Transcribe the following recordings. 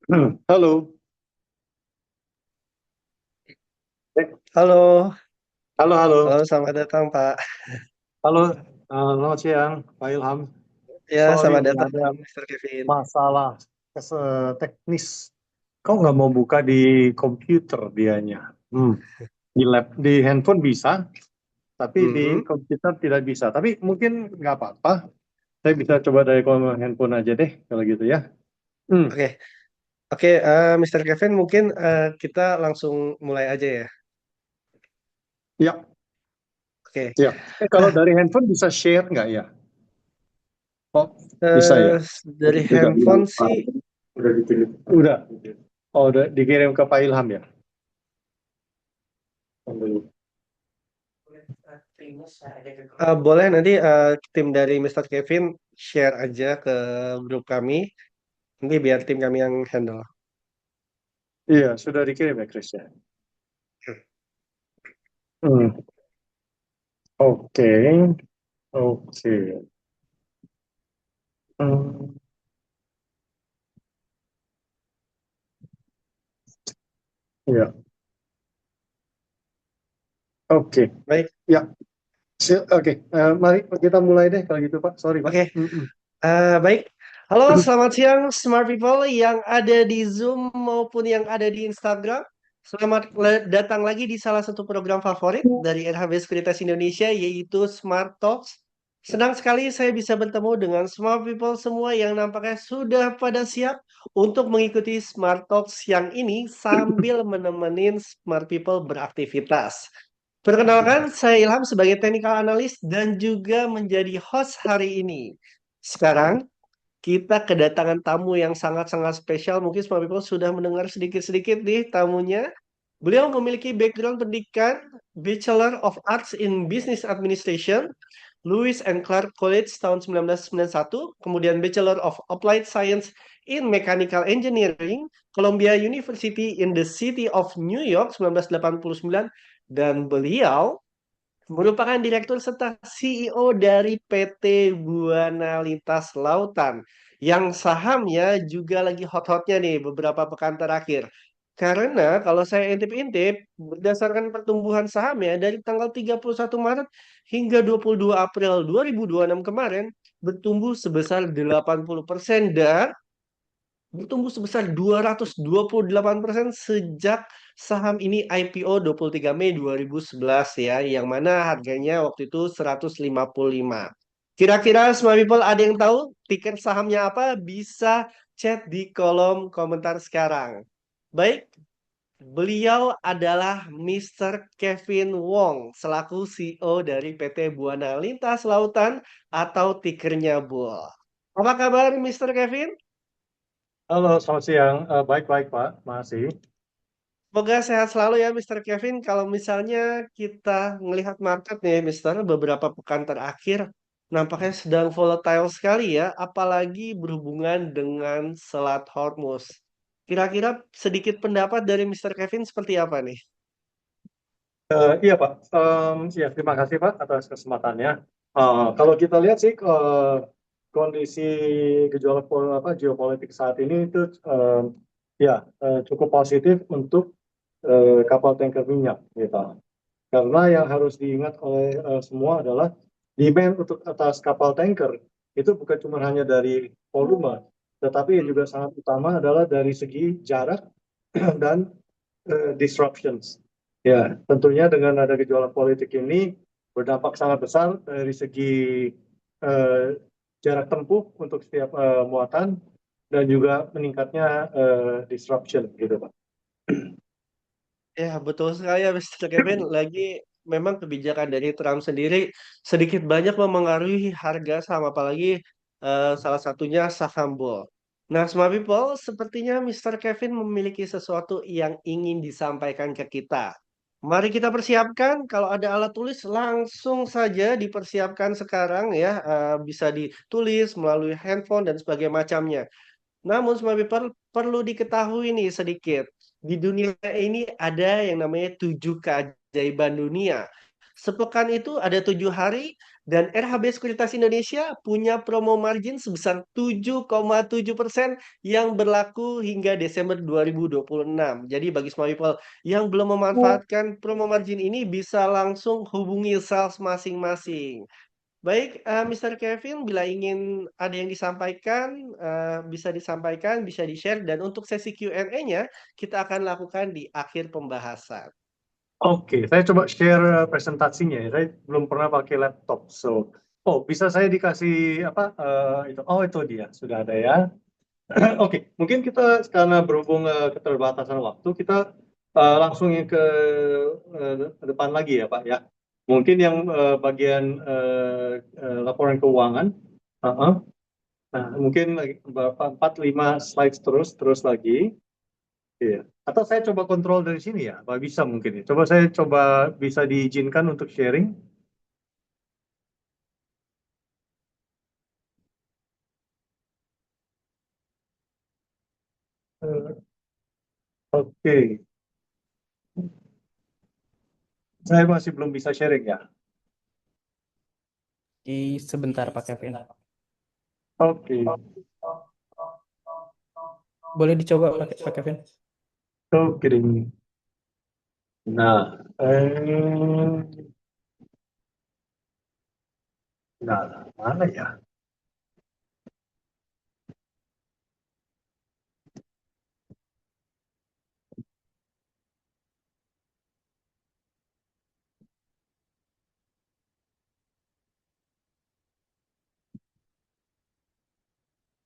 Halo. Eh, Halo, halo, halo. halo, selamat datang Pak. Halo, selamat siang, Pak Ilham. Ya, Sorry selamat nih, datang ada Mr. Kevin. masalah teknis. Kok nggak mau buka di komputer dianya? Hmm. Di handphone bisa, tapi di Mhm. komputer tidak bisa. Tapi mungkin nggak apa-apa. Saya bisa coba dari handphone aja deh, kalau gitu ya. Hmm. Oke, oke, Mr. Kevin mungkin kita langsung mulai aja ya. Ya, Oke, ya. Kalau nah dari handphone bisa share nggak ya? Oh, bisa ya. eh, dari Tidak. handphone sih, Udah dikirim. Udah. Oh, udah dikirim ke Pak Ilham ya? boleh nanti tim dari Mr. Kevin share aja ke grup kami, nanti biar tim kami yang handle. Iya, sudah dikirim ya, Chris ya. Hmm. Oke, oke. Hmm. Ya, oke. Baik, Ya, oke. Mari kita mulai deh kalau gitu, Pak. Sorry, Pak. oke. Mm-mm. Baik, halo selamat siang smart people yang ada di Zoom maupun yang ada di Instagram. Selamat datang lagi di salah satu program favorit dari NHB Sekuritas Indonesia yaitu Smart Talks. Senang sekali saya bisa bertemu dengan smart people semua yang nampaknya sudah pada siap untuk mengikuti Smart Talks yang ini sambil menemenin smart people beraktivitas. Perkenalkan, saya Ilham sebagai technical analyst dan juga menjadi host hari ini. Sekarang kita kedatangan tamu yang sangat-sangat spesial. Mungkin semua people sudah mendengar sedikit-sedikit nih tamunya. Beliau memiliki background pendidikan Bachelor of Arts in Business Administration, Lewis and Clark College tahun 1991, kemudian Bachelor of Applied Science in Mechanical Engineering, Columbia University in the City of New York 1989, dan beliau merupakan direktur serta CEO dari PT Buana Lintas Lautan yang sahamnya juga lagi hot-hotnya nih beberapa pekan terakhir. Karena kalau saya intip-intip berdasarkan pertumbuhan sahamnya dari tanggal 31 Maret hingga 22 April 2026 kemarin bertumbuh sebesar 80% dan bertumbuh sebesar 228% sejak saham ini IPO 23 Mei 2011 ya, yang mana harganya waktu itu 155. Kira-kira semua people ada yang tahu tiket sahamnya apa? Bisa chat di kolom komentar sekarang. Baik, beliau adalah Mr. Kevin Wong selaku CEO dari PT Buana Lintas Lautan atau tikernya BUL. Apa kabar Mr. Kevin? Halo, selamat siang. Baik-baik, Pak. Masih. Semoga sehat selalu ya Mr. Kevin. Kalau misalnya kita melihat market nih Mr. beberapa pekan terakhir nampaknya sedang volatile sekali ya, apalagi berhubungan dengan Selat Hormuz. Kira-kira sedikit pendapat dari Mr. Kevin seperti apa nih? Iya, Pak. Ya, terima kasih, Pak, atas kesempatannya. Kalau kita lihat sih, kondisi gejolak geopolitik saat ini itu ya cukup positif untuk kapal tanker minyak, gitu. Karena yang harus diingat oleh semua adalah demand untuk atas kapal tanker itu bukan cuma hanya dari volume, tetapi yang juga sangat utama adalah dari segi jarak dan disruptions. Ya, tentunya dengan ada gejolak politik ini berdampak sangat besar dari segi eh, jarak tempuh untuk setiap muatan dan juga meningkatnya disruption gitu, Pak. Ya, betul sekali ya, Mr. Kevin. Lagi memang kebijakan dari Trump sendiri sedikit banyak memengaruhi harga saham, apalagi salah satunya saham BOL. Nah, Smart People, sepertinya Mr. Kevin memiliki sesuatu yang ingin disampaikan ke kita. Mari kita persiapkan. Kalau ada alat tulis, langsung saja dipersiapkan sekarang ya. Bisa ditulis melalui handphone dan sebagainya macamnya. Namun semua people perlu diketahui nih sedikit. Di dunia ini ada yang namanya 7 keajaiban dunia. Sepekan itu ada 7 hari dan RHB Sekuritas Indonesia punya promo margin sebesar 7,7% yang berlaku hingga Desember 2026. Jadi bagi small people yang belum memanfaatkan promo margin ini bisa langsung hubungi sales masing-masing. Baik, Mr. Kevin, bila ingin ada yang disampaikan, bisa disampaikan, bisa di-share, dan untuk sesi Q&A-nya kita akan lakukan di akhir pembahasan. Oke, saya coba share presentasinya ya. Saya belum pernah pakai laptop, so bisa saya dikasih apa itu? Oh, itu dia sudah ada ya. Oke, mungkin kita karena berhubung keterbatasan waktu, kita langsung yang ke depan lagi ya, Pak ya. Mungkin yang bagian laporan keuangan. Uh-uh. Nah, mungkin berapa 4-5 slides terus lagi. Iya. Atau saya coba kontrol dari sini ya, Pak, bisa mungkin ya. Saya coba bisa diizinkan untuk sharing. Eh, Oke, saya masih belum bisa sharing ya. Sebentar Pak Kevin. Oke, Boleh dicoba Pak Kevin? oke deh. Nah, nah, mana ya?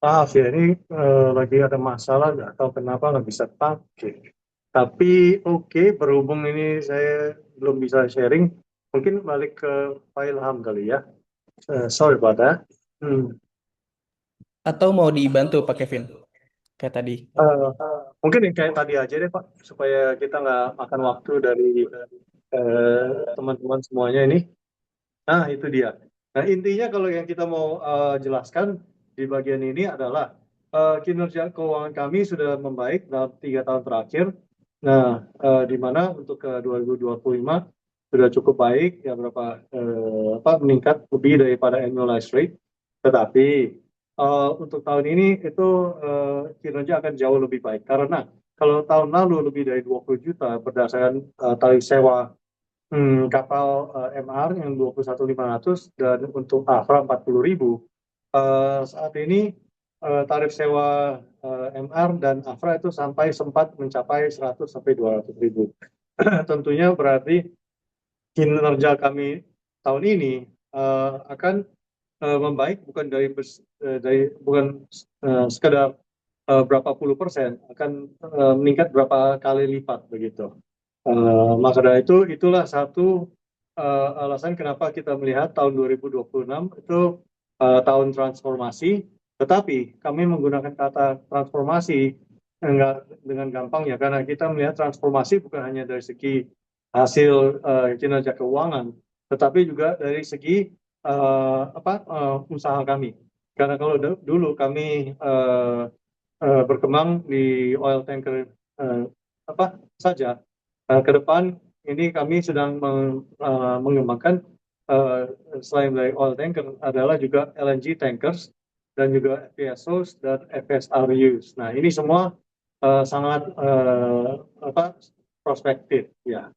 Maaf ya, ini lagi ada masalah, nggak tahu kenapa nggak bisa pakai. Tapi oke, berhubung ini saya belum bisa sharing, mungkin balik ke file ham kali ya. Sorry about that. Hmm. Atau mau dibantu Pak Kevin? Kayak tadi. Eh, Mungkin yang kayak tadi aja deh Pak, supaya kita nggak makan waktu dari teman-teman semuanya ini. Nah, itu dia. Nah, intinya kalau yang kita mau jelaskan di bagian ini adalah kinerja keuangan kami sudah membaik dalam 3 tahun terakhir. Nah, di mana untuk ke 2025 sudah cukup baik, ya berapa apa meningkat lebih daripada annualized rate. Tetapi untuk tahun ini itu kinerja akan jauh lebih baik karena kalau tahun lalu lebih dari 20 juta berdasarkan tarif sewa kapal MR yang 21.500 dan untuk Afra 40.000. Saat ini tarif sewa MR dan Afra itu sempat mencapai 100 sampai 200.000. Tentunya berarti kinerja kami tahun ini akan membaik bukan bukan sekedar berapa puluh persen, akan meningkat berapa kali lipat begitu. Maka dari itulah satu alasan kenapa kita melihat tahun 2026 itu tahun transformasi, tetapi kami menggunakan kata transformasi enggak dengan gampang ya, karena kita melihat transformasi bukan hanya dari segi hasil kinerja keuangan, tetapi juga dari segi usaha kami. Karena kalau dulu kami berkembang di oil tanker saja. Ke depan ini kami sedang mengembangkan selain dari oil tanker adalah juga LNG tankers dan juga FPSOs dan FSRUs. Nah, ini semua sangat prospektif ya.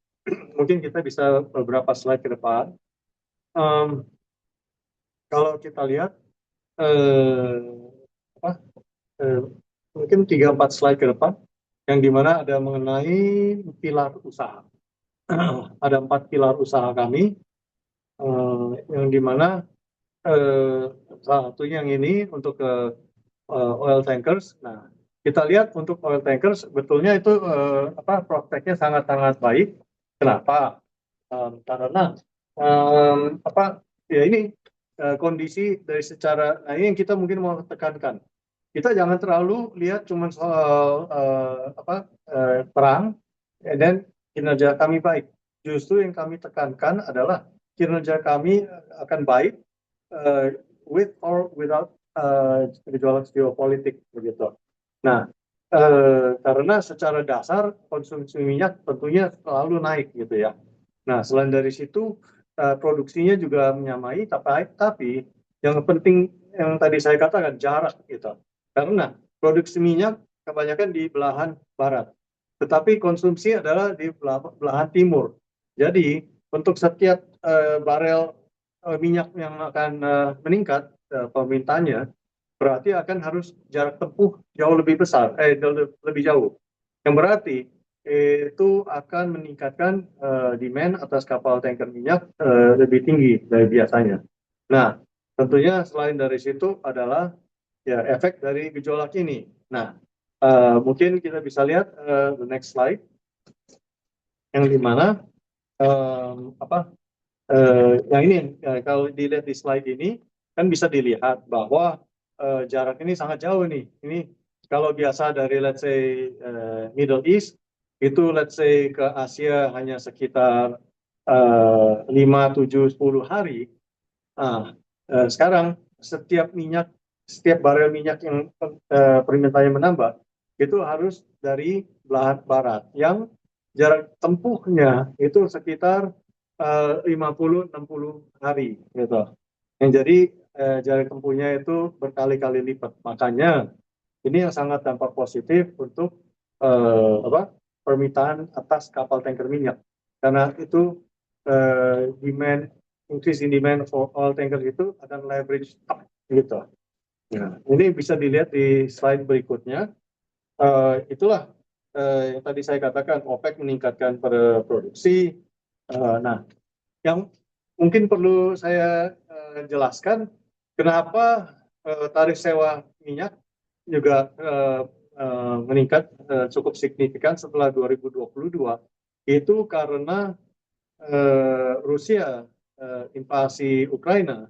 Mungkin kita bisa beberapa slide ke depan. Um, Kalau kita lihat eh, apa, eh, mungkin 3-4 slide ke depan yang dimana ada mengenai pilar usaha. Ada 4 pilar usaha kami yang dimana salah satunya yang ini untuk oil tankers. Nah, kita lihat untuk oil tankers betulnya itu prospeknya sangat-sangat baik. Kenapa? Karena ya ini kondisi dari secara, nah ini yang kita mungkin mau tekankan. Kita jangan terlalu lihat cuma soal perang dan kinerja kami baik. Justru yang kami tekankan adalah kinerja kami akan baik with or without gejolak geopolitik begitu. Nah, karena secara dasar konsumsi minyak tentunya selalu naik gitu ya. Nah, selain dari situ produksinya juga menyamai, tapi yang penting yang tadi saya katakan jarak gitu. Karena produksi minyak kebanyakan di belahan barat, tetapi konsumsi adalah di belahan timur. Jadi untuk setiap barel minyak yang akan meningkat permintaannya, berarti akan harus jarak tempuh jauh lebih besar, lebih jauh. Yang berarti itu akan meningkatkan demand atas kapal tanker minyak lebih tinggi dari biasanya. Nah, tentunya selain dari situ adalah ya efek dari gejolak ini. Nah, mungkin kita bisa lihat the next slide yang dimana yang ini kalau dilihat di slide ini kan bisa dilihat bahwa jarak ini sangat jauh nih. Ini kalau biasa dari let's say Middle East itu let's say ke Asia hanya sekitar 5, 7, 10 hari. Sekarang setiap barel minyak yang permintaannya menambah itu harus dari belahan barat yang jarak tempuhnya itu sekitar 50-60 hari gitu. Yang jadi jarak tempuhnya itu berkali-kali lipat. Makanya ini yang sangat dampak positif untuk permintaan atas kapal tanker minyak. Karena itu increase in demand for oil tanker itu akan leverage up gitu. Nah, ini bisa dilihat di slide berikutnya. Itulah yang tadi saya katakan OPEC meningkatkan produksi. Nah, yang mungkin perlu saya jelaskan kenapa tarif sewa minyak juga meningkat cukup signifikan setelah 2022 itu karena Rusia invasi Ukraina.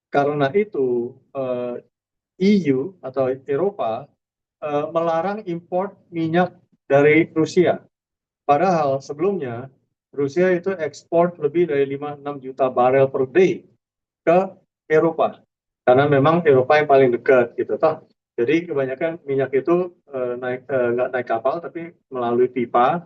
Karena itu EU atau Eropa melarang import minyak dari Rusia. Padahal sebelumnya Rusia itu ekspor lebih dari 5-6 juta barel per day ke Eropa. Karena memang Eropa yang paling dekat gitu toh. Jadi kebanyakan minyak itu nggak naik kapal tapi melalui pipa,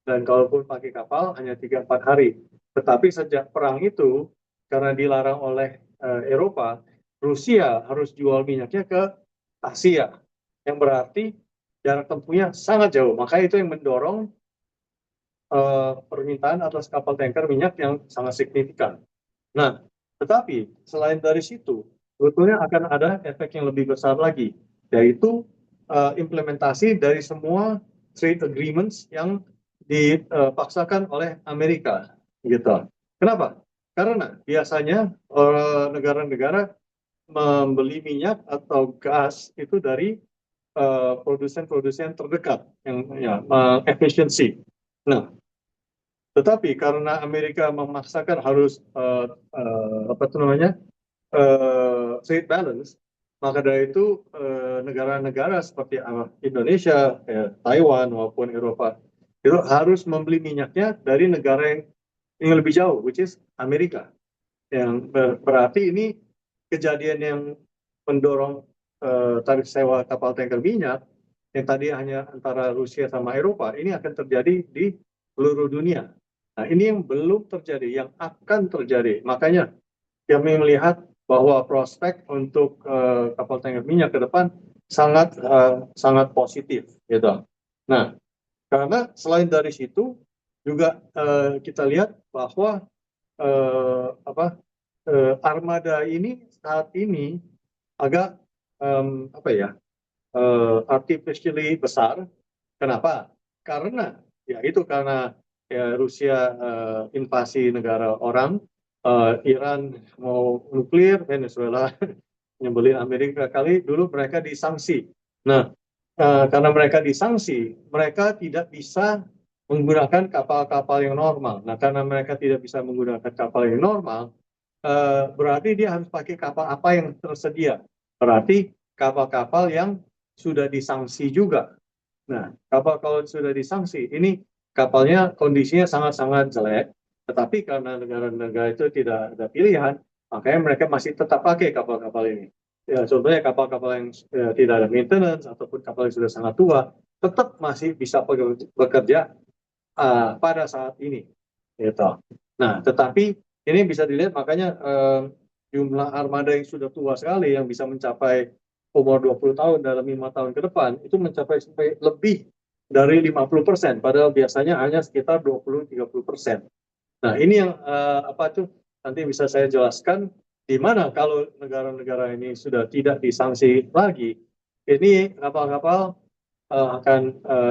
dan kalaupun pakai kapal hanya 3-4 hari. Tetapi sejak perang itu karena dilarang oleh Eropa, Rusia harus jual minyaknya ke Asia, yang berarti jarak tempuhnya sangat jauh. Maka itu yang mendorong permintaan atas kapal tanker minyak yang sangat signifikan. Nah, tetapi selain dari situ, sebetulnya akan ada efek yang lebih besar lagi, yaitu implementasi dari semua trade agreements yang dipaksakan oleh Amerika, gitu. Kenapa? Karena biasanya negara-negara membeli minyak atau gas itu dari produsen-produsen terdekat yang efisiensi. Nah, tetapi karena Amerika memaksakan harus trade balance, maka dari itu negara-negara seperti Indonesia, Taiwan maupun Eropa itu harus membeli minyaknya dari negara yang lebih jauh, which is Amerika. Yang berarti ini kejadian yang mendorong tarif sewa kapal tanker minyak yang tadi hanya antara Rusia sama Eropa, ini akan terjadi di seluruh dunia. Nah, ini yang belum terjadi, yang akan terjadi. Makanya kami melihat bahwa prospek untuk kapal tanker minyak ke depan sangat positif, gitu. Nah, karena selain dari situ juga kita lihat bahwa armada ini saat ini agak artificially besar. Kenapa? Karena karena Rusia invasi negara orang, Iran mau nuklir, Venezuela nyebelin Amerika kali dulu mereka disanksi. Nah, karena mereka disanksi, mereka tidak bisa menggunakan kapal-kapal yang normal. Nah, karena mereka tidak bisa menggunakan kapal yang normal, berarti dia harus pakai kapal apa yang tersedia. Berarti kapal-kapal yang sudah disanksi juga. Nah, kapal kalau sudah disanksi, ini kapalnya kondisinya sangat-sangat jelek, tetapi karena negara-negara itu tidak ada pilihan, makanya mereka masih tetap pakai kapal-kapal ini. Ya, contohnya kapal-kapal yang tidak ada maintenance ataupun kapal yang sudah sangat tua, tetap masih bisa bekerja pada saat ini. Gitu. Nah, tetapi Ini bisa dilihat makanya jumlah armada yang sudah tua sekali yang bisa mencapai umur 20 tahun dalam 5 tahun ke depan itu mencapai sampai lebih dari 50%, padahal biasanya hanya sekitar 20-30%. Nah, ini yang apa tuh nanti bisa saya jelaskan di mana kalau negara-negara ini sudah tidak disanksi lagi, ini kapal-kapal akan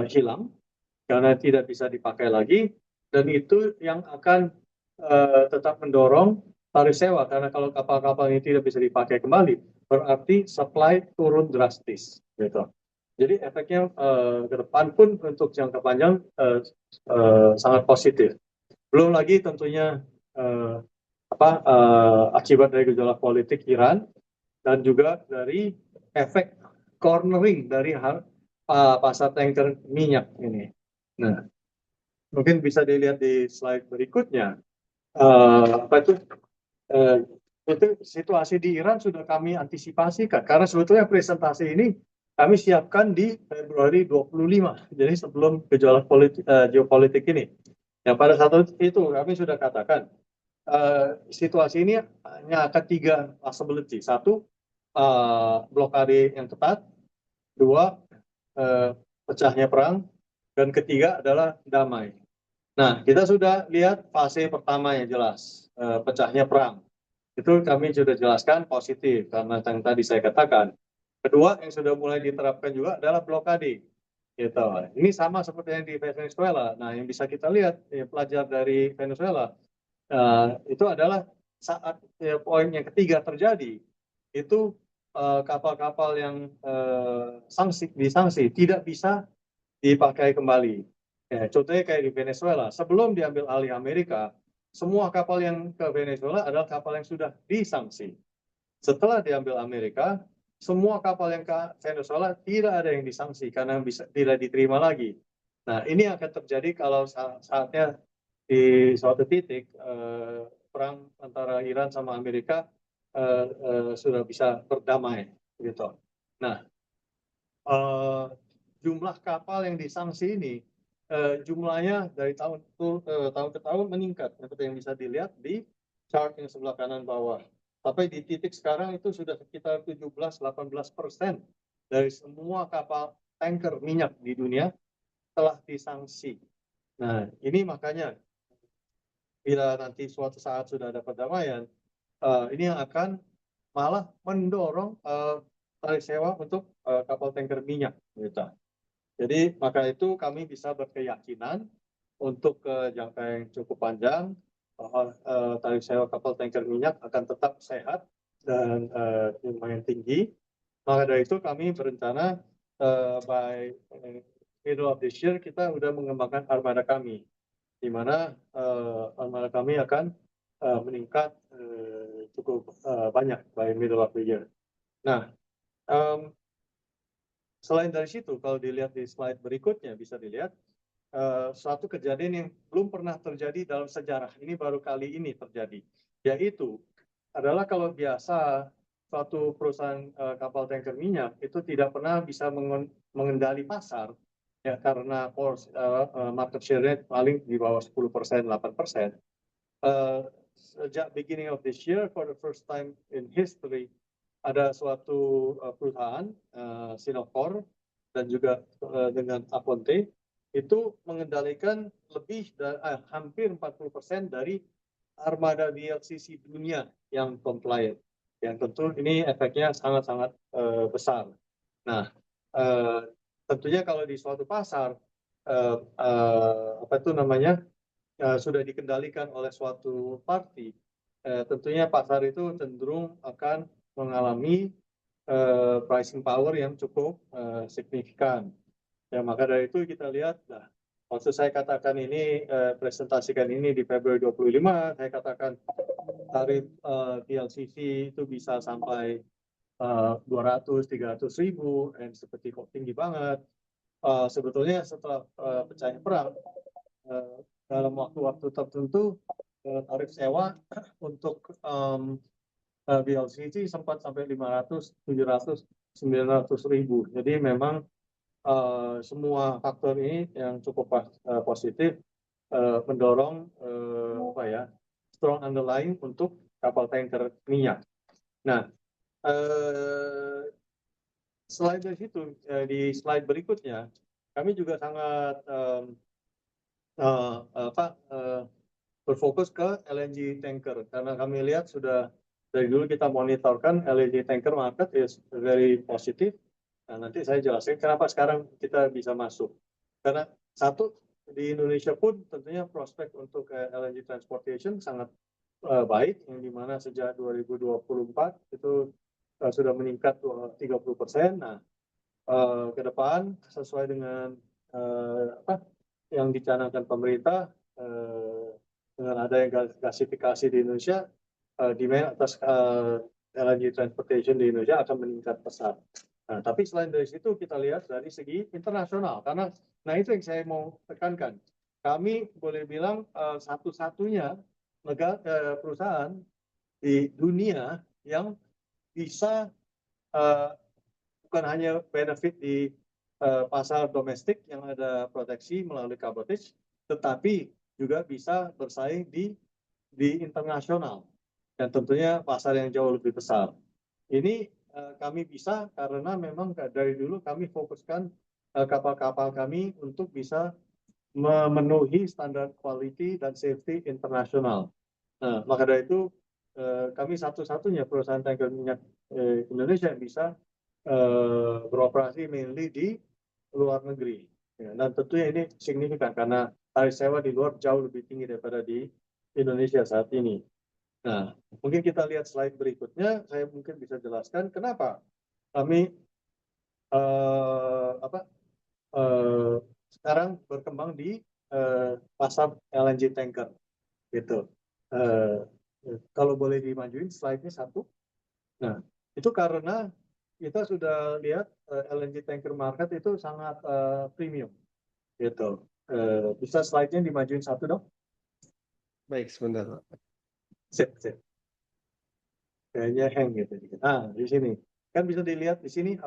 hilang karena tidak bisa dipakai lagi, dan itu yang akan tetap mendorong tarif sewa, karena kalau kapal-kapal ini tidak bisa dipakai kembali berarti supply turun drastis gitu. Jadi efeknya ke depan pun untuk jangka panjang sangat positif. Belum lagi tentunya akibat dari gejolak politik Iran dan juga dari efek cornering dari pasar tanker minyak ini. Nah, mungkin bisa dilihat di slide berikutnya. Apa itu situasi di Iran sudah kami antisipasikan karena sebetulnya presentasi ini kami siapkan di Februari 25, jadi sebelum gejolak geopolitik ini. Yang pada saat itu kami sudah katakan situasi ini hanya akan 3 possibility. 1, blokade yang ketat. 2, pecahnya perang. Dan ketiga adalah damai. Nah, kita sudah lihat fase pertama yang jelas, pecahnya perang. Itu kami sudah jelaskan positif, karena yang tadi saya katakan. Kedua, yang sudah mulai diterapkan juga adalah blokade. Gitu. Ini sama seperti yang di Venezuela. Nah, yang bisa kita lihat, pelajar dari Venezuela, itu adalah saat poin yang ketiga terjadi, itu kapal-kapal yang disanksi tidak bisa dipakai kembali. Contohnya kayak di Venezuela, sebelum diambil alih Amerika, semua kapal yang ke Venezuela adalah kapal yang sudah disanksi. Setelah diambil Amerika, semua kapal yang ke Venezuela tidak ada yang disanksi karena tidak diterima lagi. Nah, ini akan terjadi kalau saatnya di suatu titik perang antara Iran sama Amerika sudah bisa berdamai, gitu. Nah, jumlah kapal yang disanksi ini jumlahnya dari tahun ke tahun meningkat, seperti yang bisa dilihat di chart yang sebelah kanan bawah. Sampai di titik sekarang itu sudah sekitar 17-18% dari semua kapal tanker minyak di dunia telah disanksi. Nah, ini makanya bila nanti suatu saat sudah ada perdamaian, ini yang akan malah mendorong tarif sewa untuk kapal tanker minyak, gitu. Jadi maka itu kami bisa berkeyakinan untuk jangka yang cukup panjang bahwa tarif sewa kapal tanker minyak akan tetap sehat dan lumayan tinggi. Maka dari itu kami berencana by middle of this year kita sudah mengembangkan armada kami, di mana armada kami akan meningkat cukup banyak by middle of the year. Nah, selain dari situ, kalau dilihat di slide berikutnya bisa dilihat suatu kejadian yang belum pernah terjadi dalam sejarah, ini baru kali ini terjadi, yaitu adalah kalau biasa suatu perusahaan kapal tanker minyak itu tidak pernah bisa mengendali pasar, ya karena market share-nya paling di bawah 10%, 8%. Sejak beginning of this year, for the first time in history, ada suatu perusahaan Sinopor dan juga dengan Aponte itu mengendalikan lebih dari hampir 40% dari armada VLCC dunia yang compliant. Yang tentu ini efeknya sangat-sangat besar. Nah, tentunya kalau di suatu pasar sudah dikendalikan oleh suatu party, tentunya pasar itu cenderung akan mengalami pricing power yang cukup signifikan. Ya, maka dari itu kita lihat, waktu saya katakan ini, presentasikan ini di Februari 25, saya katakan tarif VLCC itu bisa sampai 200-300 ribu, dan seperti kok tinggi banget. Sebetulnya setelah pecahnya perang, dalam waktu-waktu tertentu, tarif sewa untuk VLCC sempat sampai 500, 700, 900 ribu. Jadi memang semua faktor ini yang cukup positif mendorong strong underlying untuk kapal tanker minyak. Nah, selain dari situ, di slide berikutnya, kami juga sangat berfokus ke LNG tanker karena kami lihat sudah dari dulu kita monitorkan LNG tanker market is very positive. Nah, nanti saya jelaskan kenapa sekarang kita bisa masuk. Karena satu, di Indonesia pun tentunya prospek untuk LNG transportation sangat baik, yang dimana sejak 2024 itu sudah meningkat 30%. Nah, ke depan sesuai dengan yang dicanangkan pemerintah, dengan adanya gasifikasi di Indonesia, demand atas LNG transportation di Indonesia akan meningkat pesat. Nah, tapi selain dari situ kita lihat dari segi internasional, karena nah itu yang saya mau tekankan. Kami boleh bilang satu-satunya perusahaan di dunia yang bisa bukan hanya benefit di pasar domestik yang ada proteksi melalui coverage, tetapi juga bisa bersaing di internasional dan tentunya pasar yang jauh lebih besar. Ini kami bisa karena memang dari dulu kami fokuskan kapal-kapal kami untuk bisa memenuhi standar quality dan safety internasional. Nah, maka dari itu kami satu-satunya perusahaan tanker minyak Indonesia yang bisa beroperasi mainly di luar negeri. Ya, dan tentunya ini signifikan karena tarif sewa di luar jauh lebih tinggi daripada di Indonesia saat ini. Nah, mungkin kita lihat slide berikutnya, saya mungkin bisa jelaskan kenapa kami sekarang berkembang di pasar LNG tanker, gitu. Kalau boleh dimajuin slide-nya satu. Nah, itu karena kita sudah lihat LNG tanker market itu sangat premium, gitu. Bisa slide-nya dimajuin satu dong? Baik, sebentar, Pak. Sip. Kayaknya hang gitu. Nah, di sini kan bisa dilihat di sini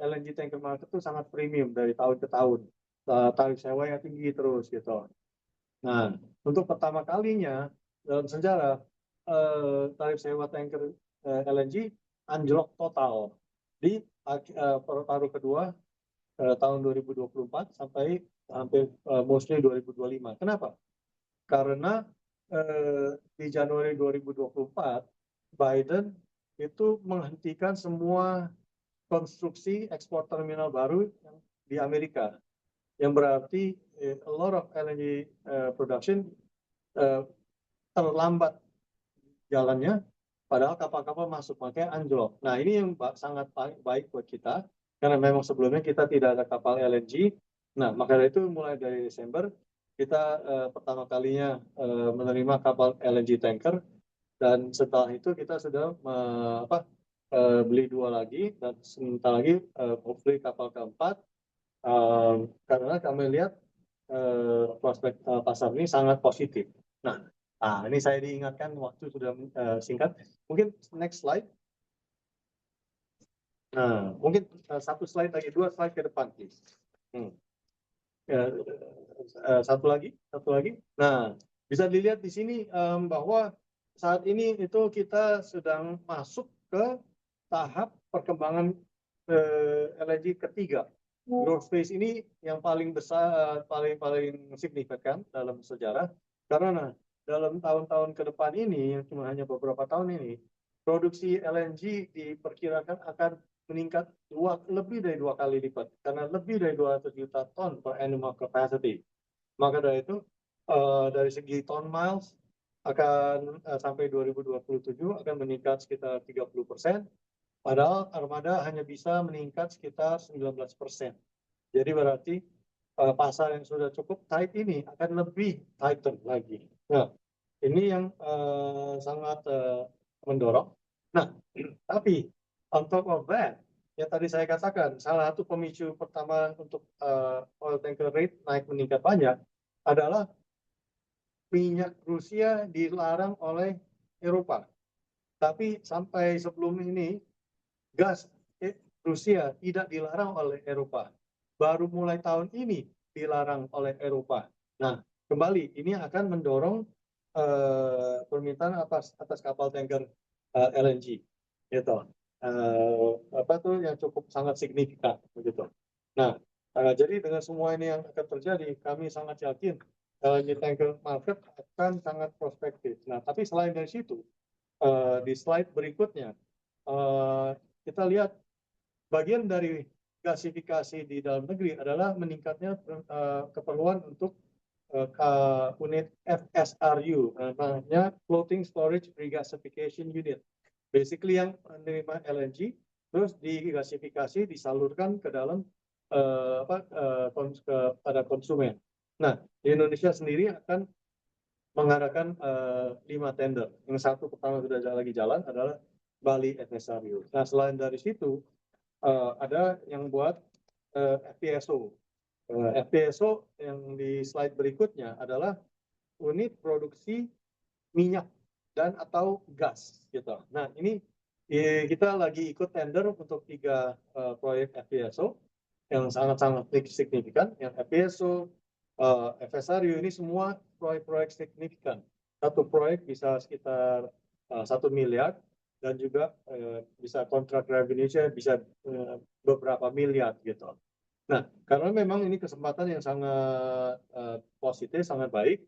LNG tanker market itu sangat premium dari tahun ke tahun. Tarif sewa yang tinggi terus gitu. Nah, untuk pertama kalinya dalam sejarah tarif sewa tanker LNG anjlok total di paruh kedua tahun 2024 sampai hampir mostly 2025. Kenapa? Karena di Januari 2024 Biden itu menghentikan semua konstruksi ekspor terminal baru di Amerika, yang berarti a lot of LNG production terlambat jalannya, padahal kapal-kapal masuk, makanya anjlok. Nah, ini yang sangat baik buat kita, karena memang sebelumnya kita tidak ada kapal LNG. Nah, maka dari itu mulai dari Desember, kita pertama kalinya menerima kapal LNG tanker, dan setelah itu kita sudah beli 2 lagi, dan sebentar lagi hopefully kapal keempat, karena kami lihat prospek pasar ini sangat positif. Nah, ini saya diingatkan waktu sudah singkat. Mungkin next slide. Nah, mungkin satu slide lagi, 2 slide ke depan, please. Satu lagi. Nah, bisa dilihat di sini bahwa saat ini itu kita sedang masuk ke tahap perkembangan LNG ketiga. Growth phase ini yang paling besar, paling signifikan dalam sejarah, karena dalam tahun-tahun ke depan ini, cuma hanya beberapa tahun ini, produksi LNG diperkirakan akan meningkat lebih dari 2 kali lipat, karena lebih dari 200 juta ton per annum capacity. Maka dari itu, dari segi ton miles akan sampai 2027 akan meningkat sekitar 30%, padahal armada hanya bisa meningkat sekitar 19%. Jadi berarti pasar yang sudah cukup tight ini akan lebih tighten lagi. Nah, ini yang sangat mendorong. Nah, tapi on top of that, yang tadi saya katakan, salah satu pemicu pertama untuk oil tanker rate naik meningkat banyak adalah minyak Rusia dilarang oleh Eropa. Tapi sampai sebelum ini, gas Rusia tidak dilarang oleh Eropa. Baru mulai tahun ini dilarang oleh Eropa. Nah, kembali ini akan mendorong permintaan atas kapal tanker LNG gitu. Apa tuh yang cukup sangat signifikan begitu. Nah, jadi dengan semua ini yang akan terjadi, kami sangat yakin LNG tanker market akan sangat prospektif. Nah, tapi selain dari situ, di slide berikutnya kita lihat bagian dari gasifikasi di dalam negeri adalah meningkatnya keperluan untuk unit FSRU, namanya Floating Storage Regasification Unit. Basically yang menerima LNG, terus digasifikasi, disalurkan ke dalam kepada konsumen. Nah, di Indonesia sendiri akan mengadakan 5 tender. Yang satu pertama sudah lagi jalan adalah Bali FSRU. Nah, selain dari situ, ada yang buat FPSO. FPSO yang di slide berikutnya adalah unit produksi minyak dan atau gas gitu. Nah, ini kita lagi ikut tender untuk 3 proyek FPSO yang sangat-sangat signifikan. Yang FPSO, FSRU ini semua proyek-proyek signifikan. Satu proyek bisa sekitar 1 miliar dan juga bisa kontrak revenue-nya bisa beberapa miliar gitu. Nah, karena memang ini kesempatan yang sangat positif, sangat baik,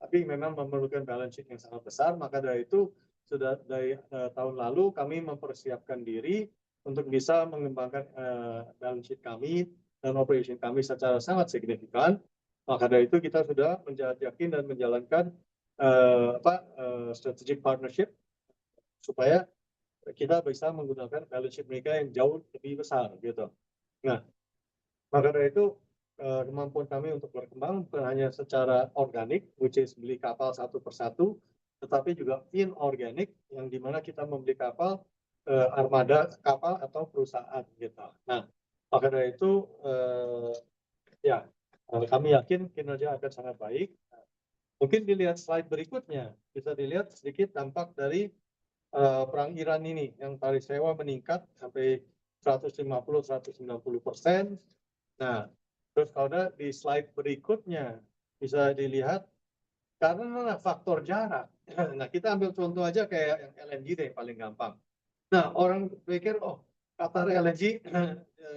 tapi memang memerlukan balance sheet yang sangat besar, maka dari itu sudah dari tahun lalu kami mempersiapkan diri untuk bisa mengembangkan balance sheet kami dan operation kami secara sangat signifikan. Maka dari itu kita sudah yakin dan menjalankan strategic partnership supaya kita bisa menggunakan balance sheet mereka yang jauh lebih besar gitu. Nah, maka dari itu kemampuan kami untuk berkembang bukan hanya secara organik, which is beli kapal satu persatu, tetapi juga inorganic, yang dimana kita membeli kapal armada kapal atau perusahaan gitu. Nah, maka dari itu kami yakin kinerja akan sangat baik. Mungkin dilihat slide berikutnya, bisa dilihat sedikit dampak dari perang Iran ini, yang tarif sewa meningkat sampai 150-190%. Nah, terus kalau ada di slide berikutnya bisa dilihat karena faktor jarak. Nah, kita ambil contoh aja kayak yang LNG deh paling gampang. Nah, orang pikir, oh, Qatar LNG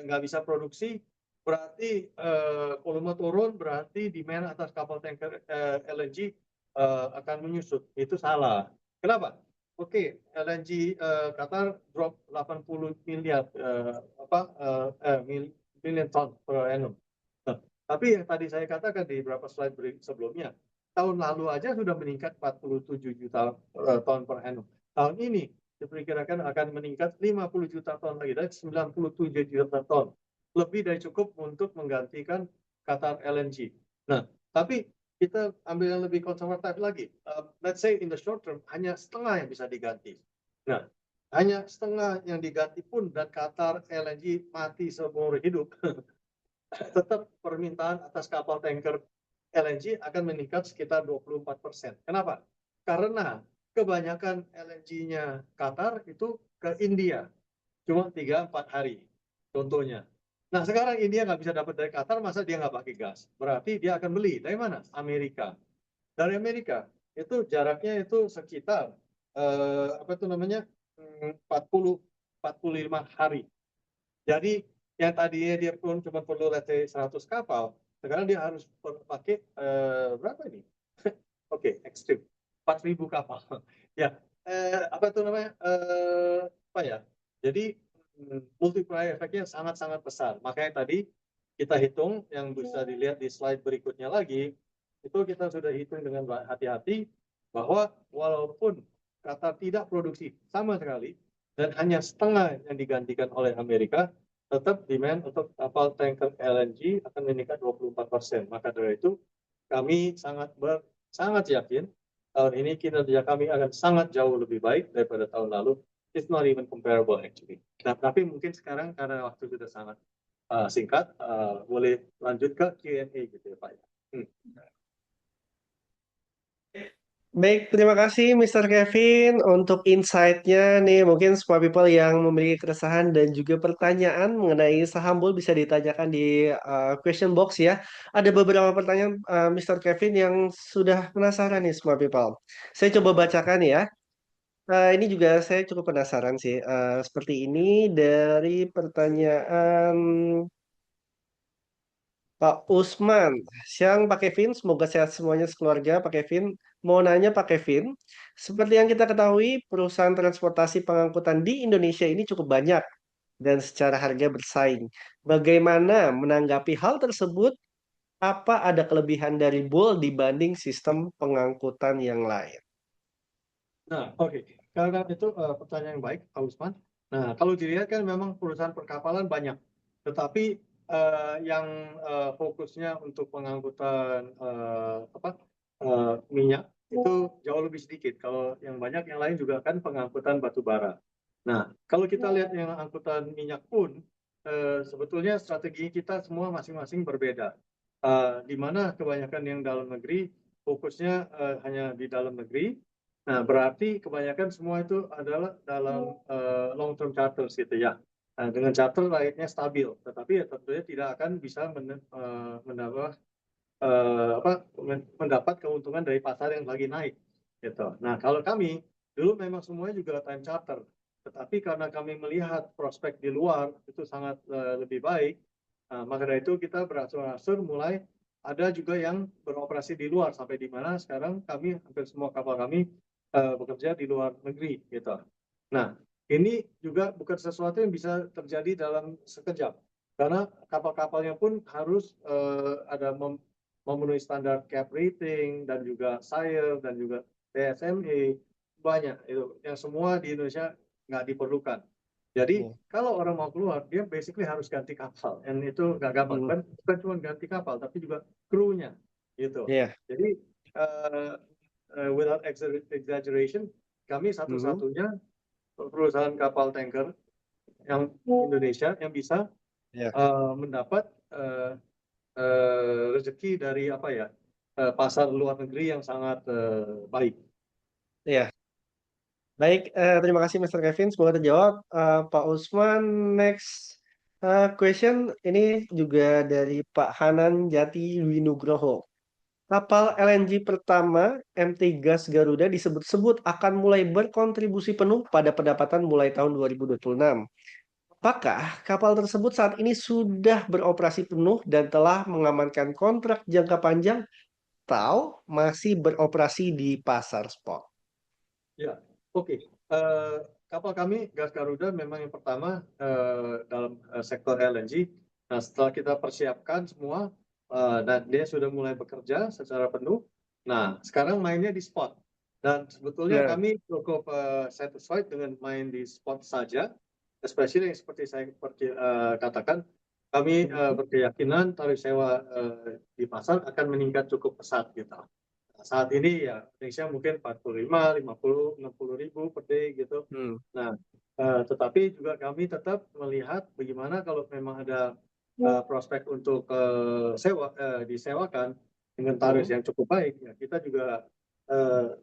nggak bisa produksi, berarti volume turun, berarti demand atas kapal tanker LNG akan menyusut. Itu salah. Kenapa? Oke, LNG Qatar drop 80 miliar million ton per annum. Nah, tapi yang tadi saya katakan di beberapa slide sebelumnya, tahun lalu aja sudah meningkat 47 juta ton per annum. Tahun ini diperkirakan akan meningkat 50 juta ton lagi, dari 97 juta ton. Lebih dari cukup untuk menggantikan Qatar LNG. Nah, tapi kita ambil yang lebih konservatif lagi. Let's say in the short term, hanya setengah yang bisa diganti. Nah, hanya setengah yang diganti pun dan Qatar LNG mati seumur hidup, tetap permintaan atas kapal tanker LNG akan meningkat sekitar 24%. Kenapa? Karena kebanyakan LNG-nya Qatar itu ke India. Cuma 3-4 hari, contohnya. Nah, sekarang India nggak bisa dapat dari Qatar, masa dia nggak pakai gas? Berarti dia akan beli. Dari mana? Amerika. Dari Amerika. Itu jaraknya itu sekitar, 40-45 hari. Jadi yang tadinya dia pun cuma perlu let's say 100 kapal, sekarang dia harus pakai berapa ini? Oke, ekstrim. 4.000 kapal. Ya, apa ya? Jadi multiplier efeknya sangat-sangat besar. Makanya tadi kita hitung yang bisa dilihat di slide berikutnya lagi, itu kita sudah hitung dengan hati-hati bahwa walaupun Qatar tidak produksi sama sekali dan hanya setengah yang digantikan oleh Amerika, tetap demand untuk kapal tanker LNG akan meningkat 24%. Maka dari itu kami sangat yakin tahun ini kinerja kami akan sangat jauh lebih baik daripada tahun lalu. It's not even comparable actually. Nah, tapi mungkin sekarang karena waktu sudah sangat singkat, boleh lanjut ke Q&A gitu ya Pak. Baik, terima kasih Mr. Kevin untuk insight-nya nih. Mungkin semua people yang memiliki keresahan dan juga pertanyaan mengenai saham bull bisa ditanyakan di question box ya. Ada beberapa pertanyaan Mr. Kevin yang sudah penasaran nih semua people. Saya coba bacakan ya. Ini juga saya cukup penasaran sih. Seperti ini dari pertanyaan Pak Usman. Siang Pak Kevin, semoga sehat semuanya sekeluarga. Pak Kevin, mau nanya Pak Kevin, seperti yang kita ketahui, perusahaan transportasi pengangkutan di Indonesia ini cukup banyak dan secara harga bersaing. Bagaimana menanggapi hal tersebut? Apa ada kelebihan dari Bull dibanding sistem pengangkutan yang lain? Nah, oke. Karena itu pertanyaan yang baik, Pak Usman. Nah, kalau dilihat kan memang perusahaan perkapalan banyak, tetapi yang fokusnya untuk pengangkutan minyak itu jauh lebih sedikit. Kalau yang banyak yang lain juga kan pengangkutan batu bara. Nah, kalau kita lihat yang angkutan minyak pun sebetulnya strategi kita semua masing-masing berbeda. Di mana kebanyakan yang dalam negeri fokusnya hanya di dalam negeri. Nah, berarti kebanyakan semua itu adalah dalam long term charters gitu ya. Nah, dengan charter rakyatnya stabil, tetapi ya tentunya tidak akan bisa mendapat keuntungan dari pasar yang lagi naik gitu. Nah, kalau kami dulu memang semuanya juga time charter, tetapi karena kami melihat prospek di luar itu sangat lebih baik, maka dari itu kita berangsur-angsur mulai ada juga yang beroperasi di luar sampai di mana sekarang kami hampir semua kapal kami bekerja di luar negeri gitu. Nah, ini juga bukan sesuatu yang bisa terjadi dalam sekejap karena kapal-kapalnya pun harus ada memenuhi standar cap rating dan juga SIRE dan juga TSME banyak itu yang semua di Indonesia nggak diperlukan. Jadi Ya. kalau orang mau keluar dia basically harus ganti kapal dan itu nggak gampang Hmm, kan, bukan cuma ganti kapal tapi juga krunya gitu. ya. Jadi without exaggeration kami Mhm. satu-satunya perusahaan kapal tanker yang Indonesia yang bisa Ya. mendapat rezeki dari apa ya pasar luar negeri yang sangat baik. Ya. Baik, terima kasih Mr. Kevin. Semoga terjawab. Pak Usman, next question ini juga dari Pak Hanan Jati Winugroho. Kapal LNG pertama MT Gas Garuda disebut-sebut akan mulai berkontribusi penuh pada pendapatan mulai tahun 2026. Apakah kapal tersebut saat ini sudah beroperasi penuh dan telah mengamankan kontrak jangka panjang atau masih beroperasi di pasar spot? Ya, oke. Kapal kami Gas Garuda memang yang pertama dalam sektor LNG. Nah, setelah kita persiapkan semua dan dia sudah mulai bekerja secara penuh. Nah, sekarang mainnya di spot. Dan sebetulnya Nah, kami cukup satisfied dengan main di spot saja, especially yang seperti saya katakan, kami mhm, berkeyakinan tarif sewa di pasar akan meningkat cukup pesat gitu. Saat ini ya Indonesia mungkin 45, 50, 60 ribu per day gitu. hmm, Nah, tetapi juga kami tetap melihat bagaimana kalau memang ada prospek untuk disewakan dengan tarif hmm, yang cukup baik, ya kita juga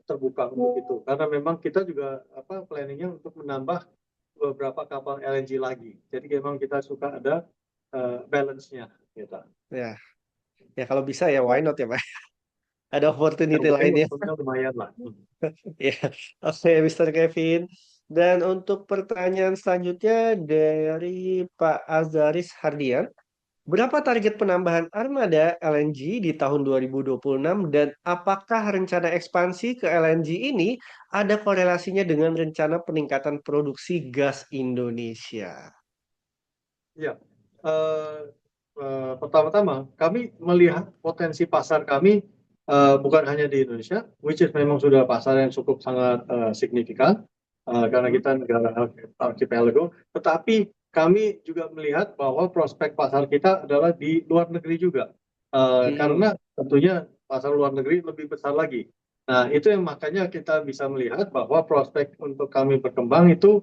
terbuka untuk itu. Karena memang kita juga planningnya untuk menambah beberapa kapal LNG lagi. Jadi memang kita suka ada balance-nya gitu. ya, ya kalau bisa ya why not ya Pak? Ada Yang opportunity penting lainnya. untungnya lumayan lah. Ya, oke Mr. Kevin. Dan untuk pertanyaan selanjutnya dari Pak Azaris Hardian. Berapa target penambahan armada LNG di tahun 2026 dan apakah rencana ekspansi ke LNG ini ada korelasinya dengan rencana peningkatan produksi gas Indonesia? Ya, eh, pertama-tama kami melihat potensi pasar kami bukan hanya di Indonesia, which is memang sudah pasar yang cukup sangat signifikan karena Mhm, kita negara archipelago, tetapi kami juga melihat bahwa prospek pasar kita adalah di luar negeri juga. mhm, Karena tentunya pasar luar negeri lebih besar lagi. Nah, itu yang makanya kita bisa melihat bahwa prospek untuk kami berkembang itu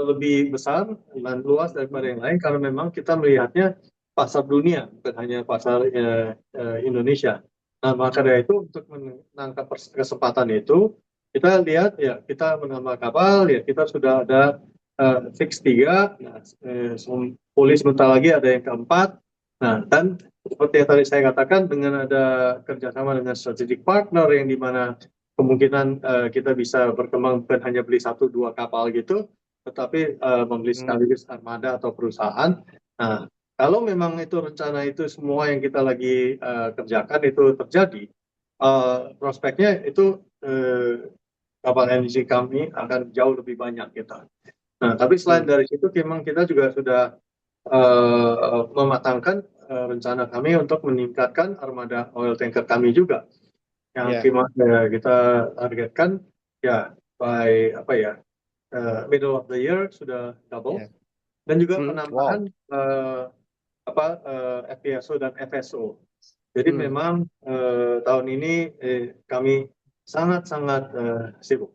lebih besar dan luas daripada mhm, yang lain karena memang kita melihatnya pasar dunia bukan hanya pasar Indonesia. Nah, maka dari itu untuk menangkap kesempatan itu, kita lihat ya kita menambah kapal, ya kita sudah ada fix 3, nah, pulih sebentar lagi ada yang keempat. Nah, dan seperti yang tadi saya katakan, dengan ada kerjasama dengan strategic partner yang dimana kemungkinan kita bisa berkembang bukan hanya beli 1-2 kapal gitu, tetapi membeli sekaligus armada atau perusahaan. Nah, kalau memang itu rencana itu semua yang kita lagi kerjakan itu terjadi, prospeknya itu kapal energi kami akan jauh lebih banyak gitu. Nah, tapi selain dari situ, memang kita juga sudah mematangkan rencana kami untuk meningkatkan armada oil tanker kami juga, yang Ya, kita targetkan ya by middle of the year sudah double, ya. dan juga Wow. penambahan FPSO dan FSO. Jadi Hmm. memang tahun ini kami sangat-sangat sibuk.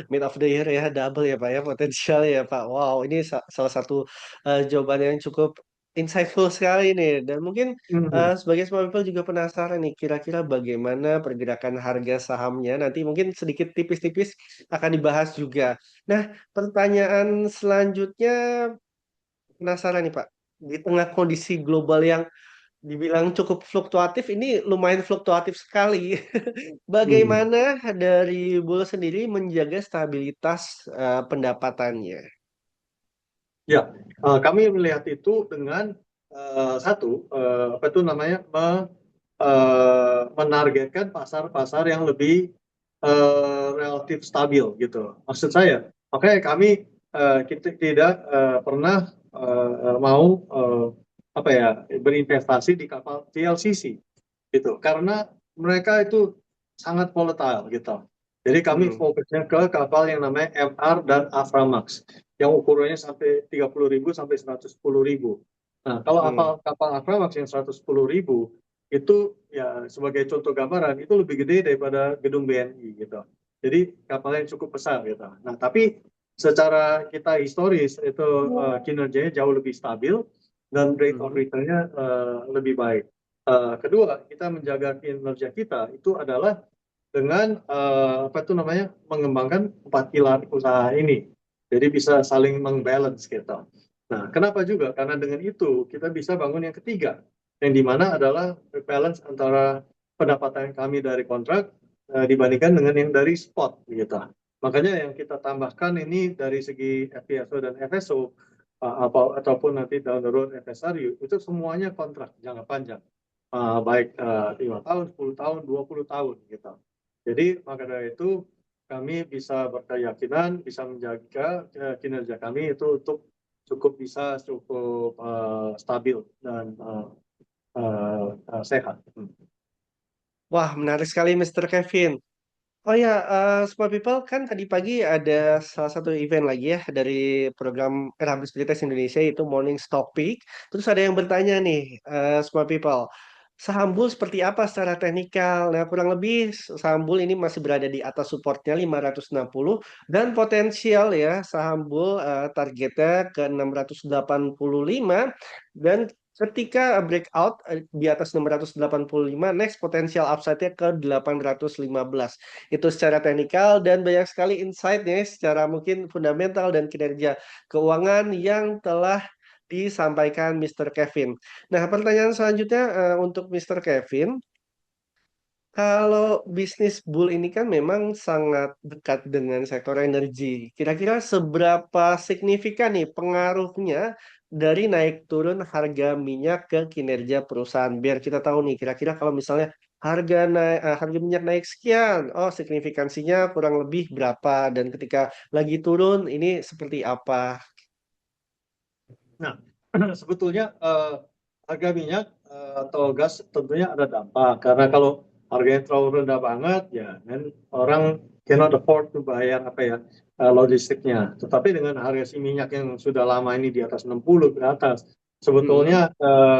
Mid of the year ya, double ya Pak ya, potensial ya Pak. Wow, ini salah satu jawaban yang cukup insightful sekali nih. Dan mungkin Mhm. sebagai small people juga penasaran nih, kira-kira bagaimana pergerakan harga sahamnya. Nanti mungkin sedikit tipis-tipis akan dibahas juga. Nah, pertanyaan selanjutnya penasaran nih Pak. Di tengah kondisi global yang dibilang cukup fluktuatif, ini lumayan fluktuatif sekali. Mhm. Bagaimana dari Bull sendiri menjaga stabilitas pendapatannya? Ya, kami melihat itu dengan satu, apa itu namanya, menargetkan pasar-pasar yang lebih relatif stabil gitu. Maksud saya, makanya kami kita tidak pernah mau apa ya, berinvestasi di kapal VLCC gitu, karena mereka itu sangat volatile gitu. Jadi kami Hmm, fokusnya ke kapal yang namanya MR dan Aframax yang ukurannya sampai 30.000 sampai 110.000. Nah, kalau hmm, kapal Aframax yang 110.000 itu ya sebagai contoh gambaran itu lebih gede daripada gedung BNI gitu. Jadi kapalnya cukup besar gitu. Nah, tapi secara kita historis itu kinerjanya jauh lebih stabil dan rate of hmm, return-nya lebih baik. Kedua, kita menjaga kinerja kita itu adalah dengan apa itu namanya, mengembangkan 4 pilar usaha ini. Jadi bisa saling mengbalance gitu. Nah, kenapa juga? Karena dengan itu kita bisa bangun yang ketiga, yang dimana adalah balance antara pendapatan kami dari kontrak dibandingkan dengan yang dari spot gitu. Makanya yang kita tambahkan ini dari segi FPSO dan FSO ataupun nanti down the road FSRU itu semuanya kontrak jangka panjang, baik 5 tahun, 10 tahun, 20 tahun gitu. Jadi maka dari itu kami bisa berkeyakinan bisa menjaga kinerja kami itu untuk cukup stabil dan sehat. Wah, menarik sekali Mr. Kevin. Oh ya, Smart People kan tadi pagi ada salah satu event lagi ya dari program Reliabilitas Indonesia itu Morning Stock Pick. Terus ada yang bertanya nih, Smart People, saham Bull seperti apa secara teknikal? Nah, kurang lebih saham Bull ini masih berada di atas supportnya 560 dan potensial ya saham Bull targetnya ke 685 dan ketika breakout di atas 685, next potensial upside-nya ke 815. Itu secara teknikal dan banyak sekali insight-nya secara mungkin fundamental dan kinerja keuangan yang telah disampaikan Mr. Kevin. Nah, pertanyaan selanjutnya untuk Mr. Kevin, kalau bisnis Bull ini kan memang sangat dekat dengan sektor energi. Kira-kira seberapa signifikan nih pengaruhnya dari naik turun harga minyak ke kinerja perusahaan? Biar kita tahu nih, kira-kira kalau misalnya harga minyak naik sekian, oh signifikansinya kurang lebih berapa? Dan ketika lagi turun, ini seperti apa? Nah, sebetulnya harga minyak atau gas tentunya ada dampak, karena kalau harganya terlalu rendah banget ya kan orang cannot afford to bayar apa ya logistiknya. Tetapi dengan harga si minyak yang sudah lama ini di atas 60 ke atas, Hmm, sebetulnya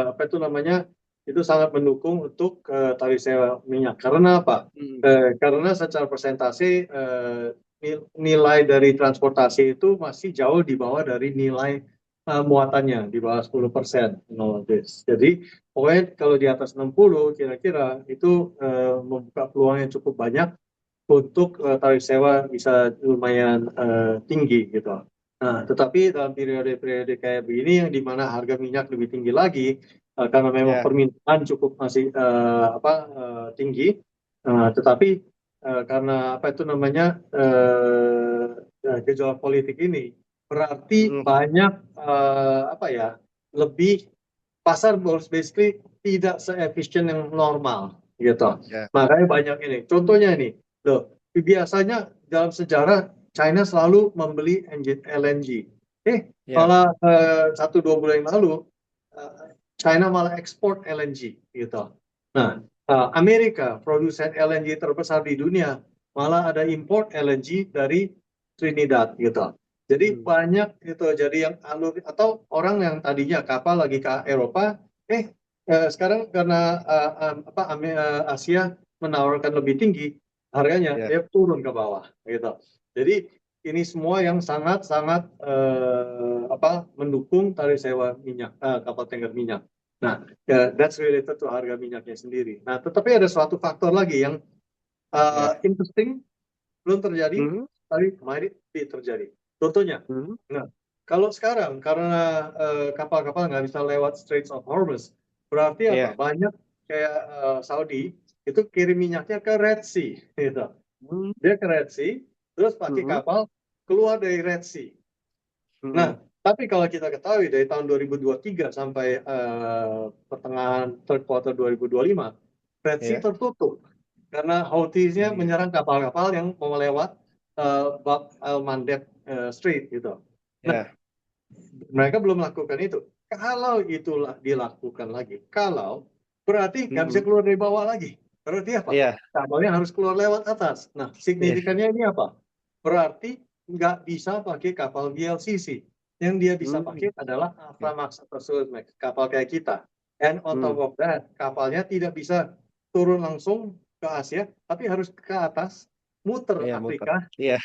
apa itu namanya, itu sangat mendukung untuk tarif sewa minyak. Karena apa? hmm, Karena secara persentase nilai dari transportasi itu masih jauh di bawah dari nilai muatannya di bawah 10%. Jadi pokoknya kalau di atas 60 kira-kira itu membuka peluang yang cukup banyak untuk tarif sewa bisa lumayan tinggi gitu. Nah, tetapi dalam periode-periode kayak begini yang di mana harga minyak lebih tinggi lagi karena memang Ya. permintaan cukup masih tinggi, tetapi karena apa itu namanya gejolak politik ini berarti Mm. banyak apa ya lebih pasar basically tidak se-efisien yang normal gitu. Ya. Makanya banyak ini. Contohnya ini, loh, biasanya dalam sejarah China selalu membeli LNG. Ya. Malah 1-2 bulan yang lalu China malah ekspor LNG gitu. Nah, Amerika produsen LNG terbesar di dunia malah ada import LNG dari Trinidad gitu. Jadi banyak itu jadi yang alur atau orang yang tadinya kapal lagi ke Eropa, sekarang karena Asia menawarkan lebih tinggi harganya, Ya. dia turun ke bawah gitu. Jadi ini semua yang sangat-sangat mendukung tarif sewa minyak kapal tanker minyak. Nah, that's related to harga minyaknya sendiri. Nah, tetapi ada suatu faktor lagi yang Ya. interesting belum terjadi, Mhm. tapi kemarin terjadi. Contohnya, Mhm. nah kalau sekarang karena kapal-kapal nggak bisa lewat Straits of Hormuz, berarti apa? Ya. Banyak kayak Saudi itu kirim minyaknya ke Red Sea, gitu. Mhm. Dia ke Red Sea, terus pakai Mhm. kapal keluar dari Red Sea. Nah, Mhm. tapi kalau kita ketahui dari tahun 2023 sampai pertengahan third quarter 2025, Red Sea Ya. tertutup karena Houthis-nya Iya. menyerang kapal-kapal yang mau lewat Bab al-Mandeb Strait gitu. Nah, Ya. mereka belum melakukan itu. Kalau itulah dilakukan lagi, berarti nggak bisa Mhm. keluar dari bawah lagi. Berarti apa? Iya. Kapalnya harus keluar lewat atas. Nah, Iya. signifikannya ini apa? Berarti nggak bisa pakai kapal VLCC. Yang dia bisa pakai adalah Oke. Aframax atau Suezmax, kapal kayak kita. And on top Hmm. of that, kapalnya tidak bisa turun langsung ke Asia, tapi harus ke atas, muter Iya, muter. Afrika. Iya.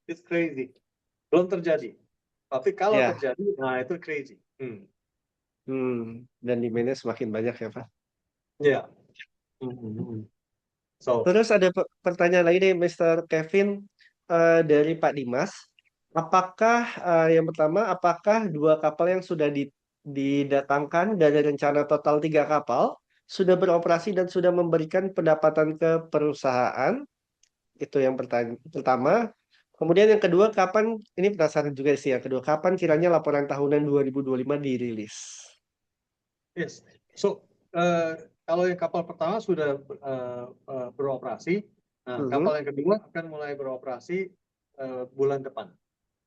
It's crazy. Belum terjadi. Tapi kalau Ya. terjadi, nah itu crazy. Dan demand-nya semakin banyak ya, Pak. Ya. So, Terus ada pertanyaan lagi nih, Mr. Kevin, dari Pak Dimas. Apakah yang pertama, apakah 2 kapal yang sudah didatangkan dari rencana total 3 kapal sudah beroperasi dan sudah memberikan pendapatan ke perusahaan? Itu yang pertama. Kemudian yang kedua, kapan, ini penasaran juga sih yang kedua, kapan kiranya laporan tahunan 2025 dirilis? yes. So, kalau yang kapal pertama sudah beroperasi, nah Mhm. kapal yang kedua akan mulai beroperasi bulan depan.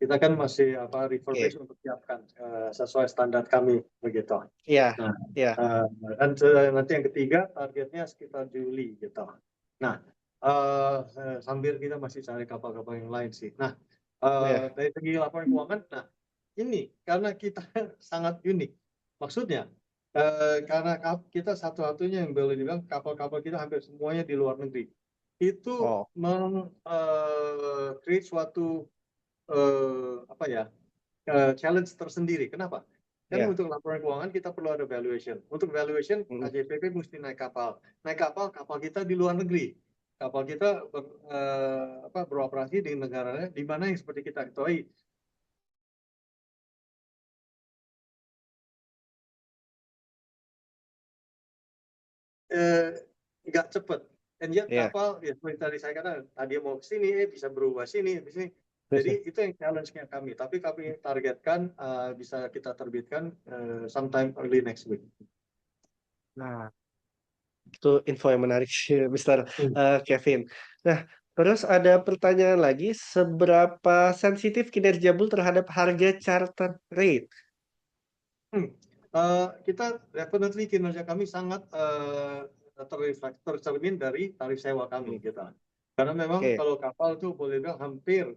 Kita kan masih refurbish untuk siapkan sesuai standar kami begitu. Iya, Nah, iya. dan nanti yang ketiga targetnya sekitar Juli gitu. Nah, sambil kita masih cari kapal-kapal yang lain sih. Nah, Iya. dari segi laporan keuangan, nah ini karena kita sangat unik. Maksudnya, karena kita satu-satunya yang boleh dibilang kapal-kapal kita hampir semuanya di luar negeri. Itu Oh, create suatu challenge tersendiri. Kenapa? Kan iya. untuk laporan keuangan kita perlu ada valuation. Untuk valuation Mhm. KJPP mesti naik kapal. Naik kapal kita di luar negeri. Kapal kita beroperasi di negara di mana yang seperti kita ketahui nggak cepet. Dan yet Iya. kapal ya seperti tadi saya katakan tadi mau ke sini bisa berubah sini di sini. Jadi itu yang challenge-nya kami. Tapi kami targetkan bisa kita terbitkan sometime early next week. Nah, itu info yang menarik sih, Mr. Kevin. Nah, terus ada pertanyaan lagi, seberapa sensitif kinerja Bull terhadap harga charter rate? Kita definitely kinerja kami sangat tercermin dari tarif sewa kami gitu. Karena memang Oke. kalau kapal itu boleh bilang hampir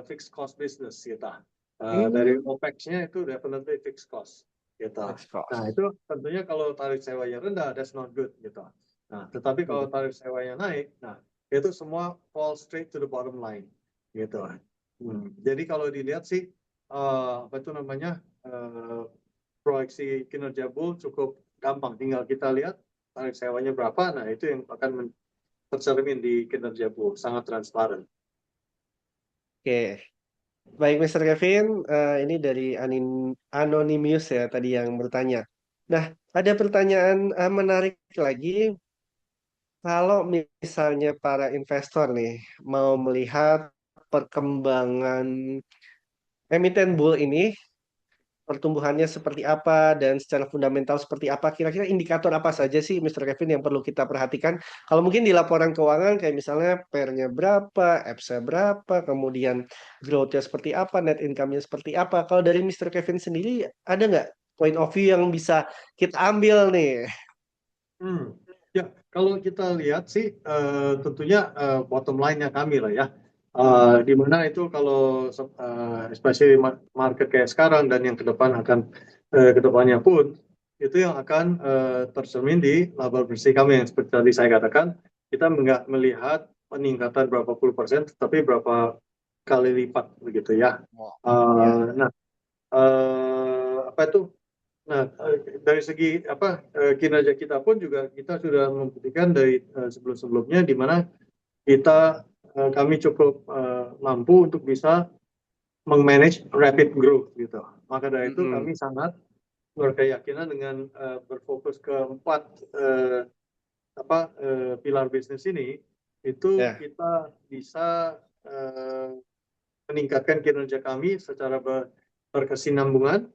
fixed cost business kita. Hmm. Dari OPEX-nya itu definitely fixed cost gitu. Fixed cost. Nah itu tentunya kalau tarif sewanya rendah, that's not good gitu. Nah tetapi kalau tarif sewanya naik, nah itu semua fall straight to the bottom line gitu. Jadi kalau dilihat sih apa itu namanya proyeksi kinerja Bull cukup gampang. Tinggal kita lihat tarif sewanya berapa. Nah itu yang akan tercermin di kinerja Bull, sangat transparan. Oke, baik Mr. Kevin, ini dari Anonymous ya tadi yang bertanya. Nah, ada pertanyaan menarik lagi. Kalau misalnya para investor nih mau melihat perkembangan emiten bull ini, pertumbuhannya seperti apa dan secara fundamental seperti apa, kira-kira indikator apa saja sih Mr. Kevin yang perlu kita perhatikan? Kalau mungkin di laporan keuangan kayak misalnya PER-nya berapa, EPS-nya berapa, kemudian growth-nya seperti apa, net income-nya seperti apa. Kalau dari Mr. Kevin sendiri, ada nggak point of view yang bisa kita ambil nih? Ya, kalau kita lihat sih tentunya bottom line-nya kami lah ya. Di mana itu kalau especially market kayak sekarang dan yang ke depan akan ke depannya pun itu yang akan tercermin di laba bersih kami yang seperti tadi saya katakan, kita nggak melihat peningkatan berapa puluh persen, tetapi berapa kali lipat begitu ya. Ya. Nah, apa itu? Nah, dari segi kinerja kita pun juga kita sudah membuktikan dari sebelum-sebelumnya di mana kami cukup mampu untuk bisa mengmanage rapid growth gitu. Maka dari itu kami sangat berkeyakinan dengan berfokus ke 4 pilar bisnis ini itu kita bisa meningkatkan kinerja kami secara berkesinambungan.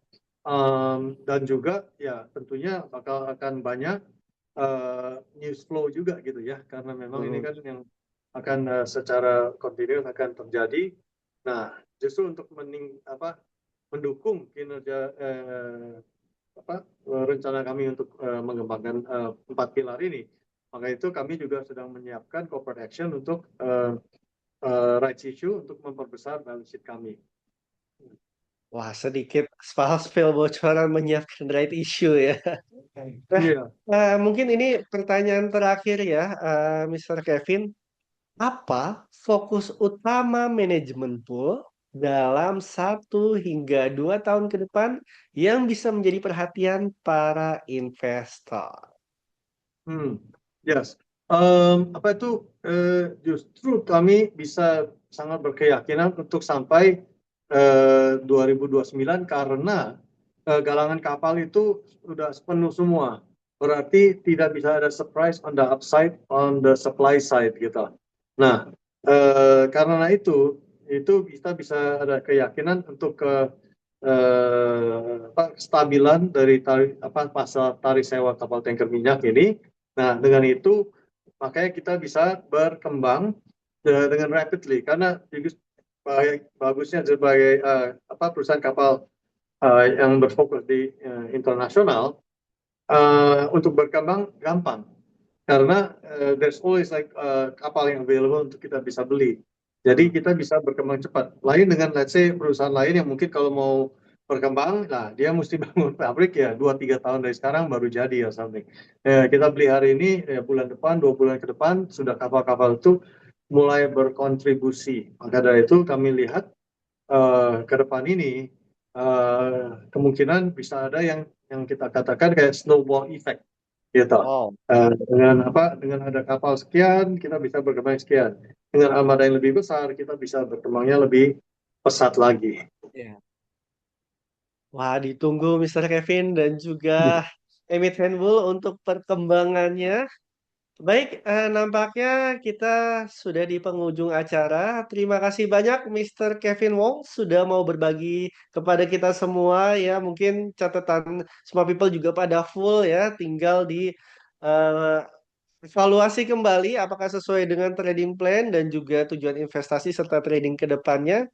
Dan juga ya tentunya akan banyak news flow juga gitu ya, karena memang ini kan yang akan secara kontinu akan terjadi. Nah, justru untuk mendukung kinerja rencana kami untuk mengembangkan 4 pilar ini, maka itu kami juga sedang menyiapkan corporate action untuk rights issue untuk memperbesar balance sheet kami. Wah, sedikit spill bocoran menyiapkan right issue ya. Iya. Mungkin ini pertanyaan terakhir ya, Mr. Kevin. Apa fokus utama manajemen pool dalam 1 hingga 2 tahun ke depan yang bisa menjadi perhatian para investor? Yes. Justru kami bisa sangat berkeyakinan untuk sampai 2029 karena galangan kapal itu sudah penuh semua. Berarti tidak bisa ada surprise on the upside, on the supply side gitu. Nah, karena itu kita bisa ada keyakinan untuk kestabilan dari pasar tarif sewa kapal tanker minyak ini. Nah, dengan itu makanya kita bisa berkembang dengan rapidly karena bagusnya sebagai perusahaan kapal yang berfokus di internasional untuk berkembang gampang karena there's always kapal yang available untuk kita bisa beli. Jadi kita bisa berkembang cepat. Lain dengan let's say perusahaan lain yang mungkin kalau mau berkembang, nah dia mesti bangun pabrik ya 2-3 tahun dari sekarang baru jadi ya something. Kita beli hari ini, bulan depan, 2 bulan ke depan sudah kapal-kapal itu mulai berkontribusi. Maka dari itu kami lihat ke depan ini kemungkinan bisa ada yang kita katakan kayak snowball effect gitu. Dengan ada kapal sekian kita bisa berkembang sekian, dengan armada yang lebih besar kita bisa berkembangnya lebih pesat lagi. Wah, ditunggu Mr. Kevin dan juga Emiten Bull untuk perkembangannya. Baik, nampaknya kita sudah di penghujung acara. Terima kasih banyak Mr. Kevin Wong sudah mau berbagi kepada kita semua ya. Mungkin catatan semua people juga pada full ya. Tinggal di eh, evaluasi kembali apakah sesuai dengan trading plan dan juga tujuan investasi serta trading ke depannya.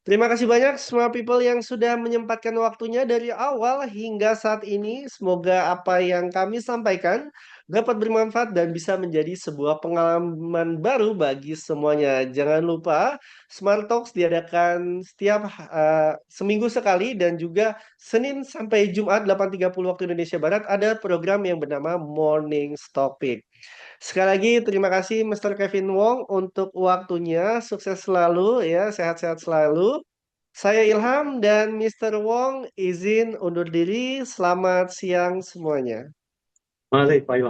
Terima kasih banyak semua people yang sudah menyempatkan waktunya dari awal hingga saat ini. Semoga apa yang kami sampaikan dapat bermanfaat dan bisa menjadi sebuah pengalaman baru bagi semuanya. Jangan lupa Smart Talks diadakan setiap seminggu sekali dan juga Senin sampai Jumat 8.30 waktu Indonesia Barat ada program yang bernama Morning Topic. Sekali lagi terima kasih Mr. Kevin Wong untuk waktunya. Sukses selalu ya, sehat-sehat selalu. Saya Ilham dan Mr. Wong izin undur diri. Selamat siang semuanya. Makasih Pak Ilham.